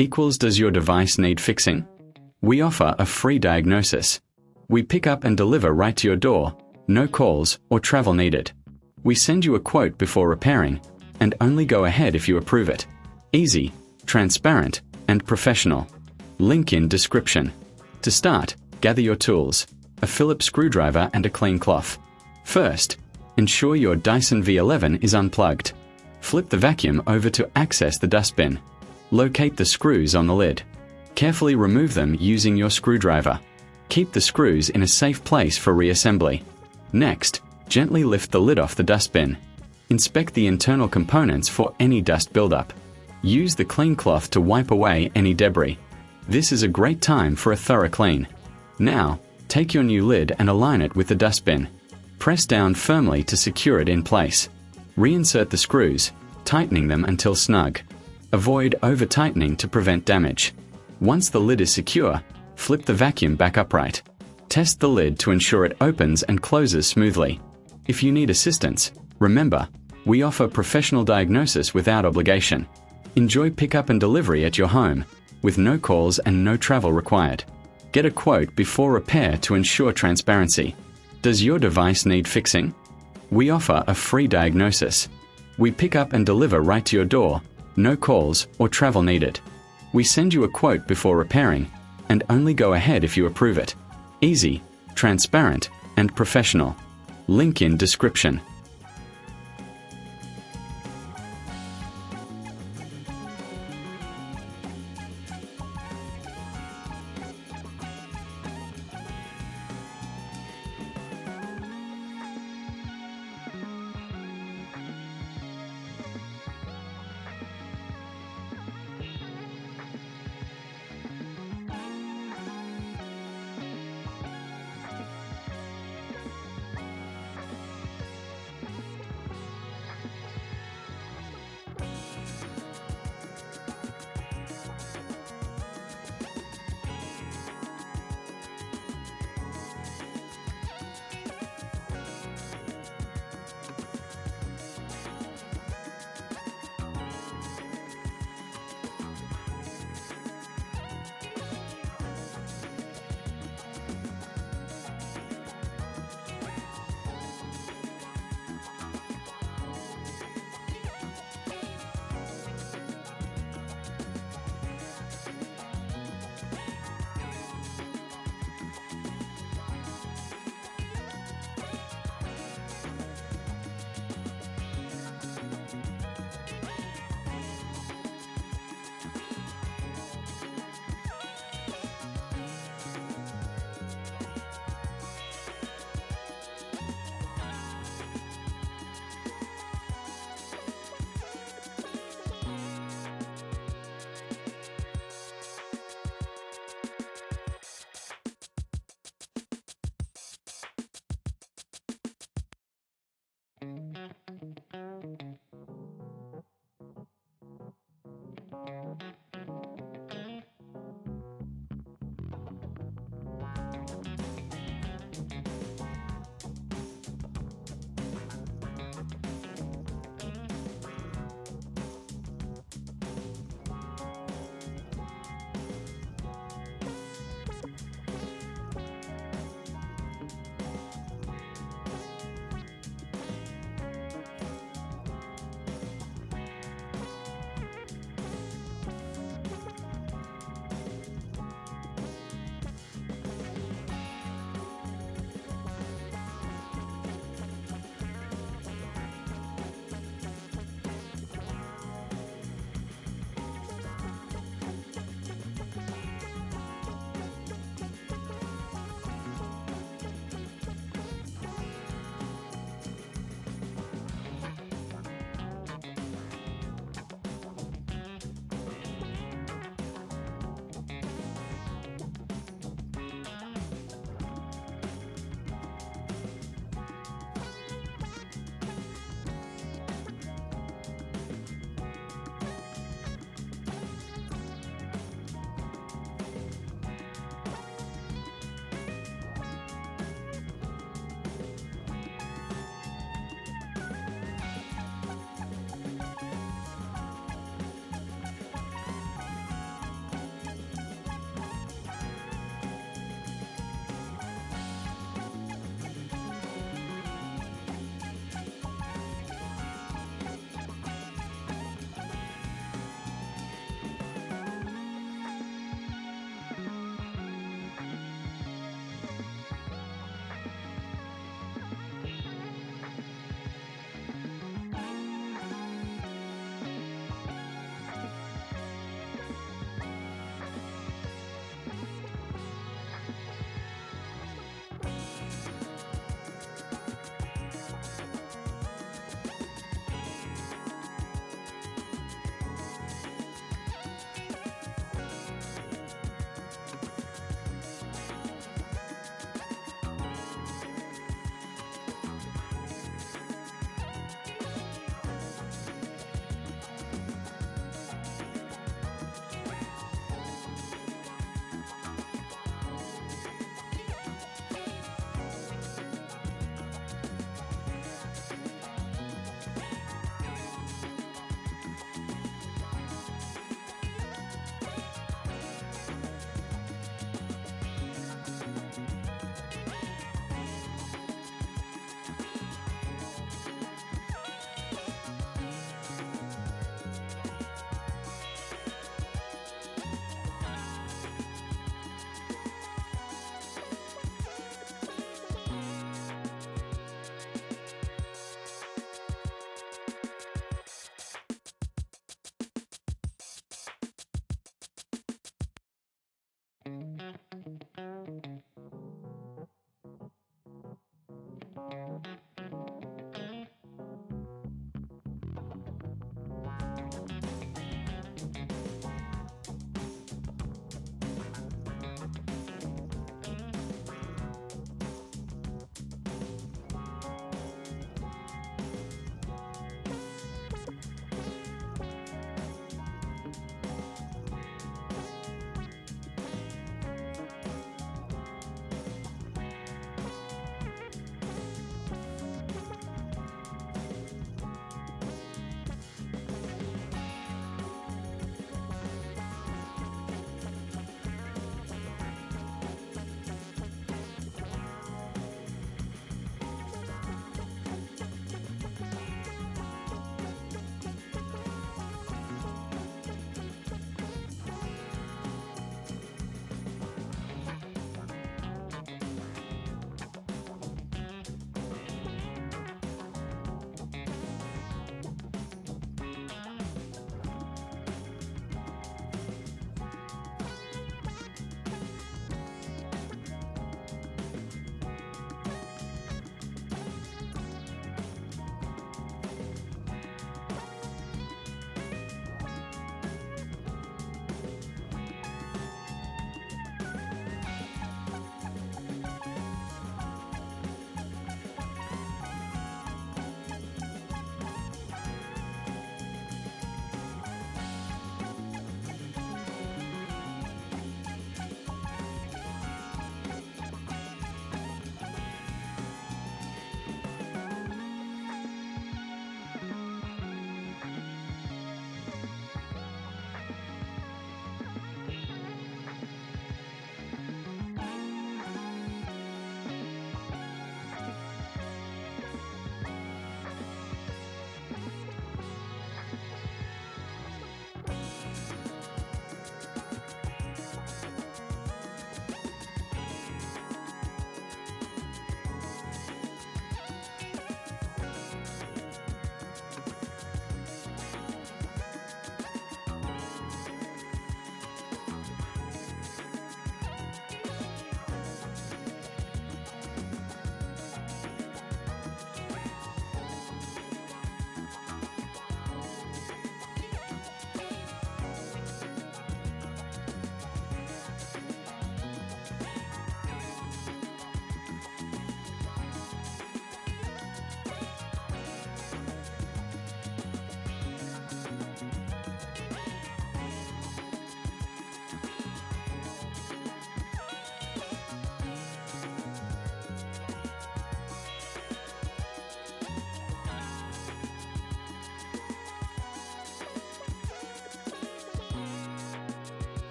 equals does your device need fixing? We offer a free diagnosis. We pick up and deliver right to your door, no calls or travel needed. We send you a quote before repairing, and only go ahead if you approve it. Easy, transparent, and professional. Link in description. To start, gather your tools, a Phillips screwdriver and a clean cloth. First, ensure your Dyson V11 is unplugged. Flip the vacuum over to access the dustbin. Locate the screws on the lid. Carefully remove them using your screwdriver. Keep the screws in a safe place for reassembly. Next, gently lift the lid off the dustbin. Inspect the internal components for any dust buildup. Use the clean cloth to wipe away any debris. This is a great time for a thorough clean. Now, take your new lid and align it with the dustbin. Press down firmly to secure it in place. Reinsert the screws, tightening them until snug. Avoid over-tightening to prevent damage. Once the lid is secure, flip the vacuum back upright. Test the lid to ensure it opens and closes smoothly. If you need assistance, remember, we offer professional diagnosis without obligation. Enjoy pickup and delivery at your home, with no calls and no travel required. Get a quote before repair to ensure transparency. Does your device need fixing? We offer a free diagnosis. We pick up and deliver right to your door, no calls or travel needed. We send you a quote before repairing, and only go ahead if you approve it. Easy, transparent, and professional. Link in description.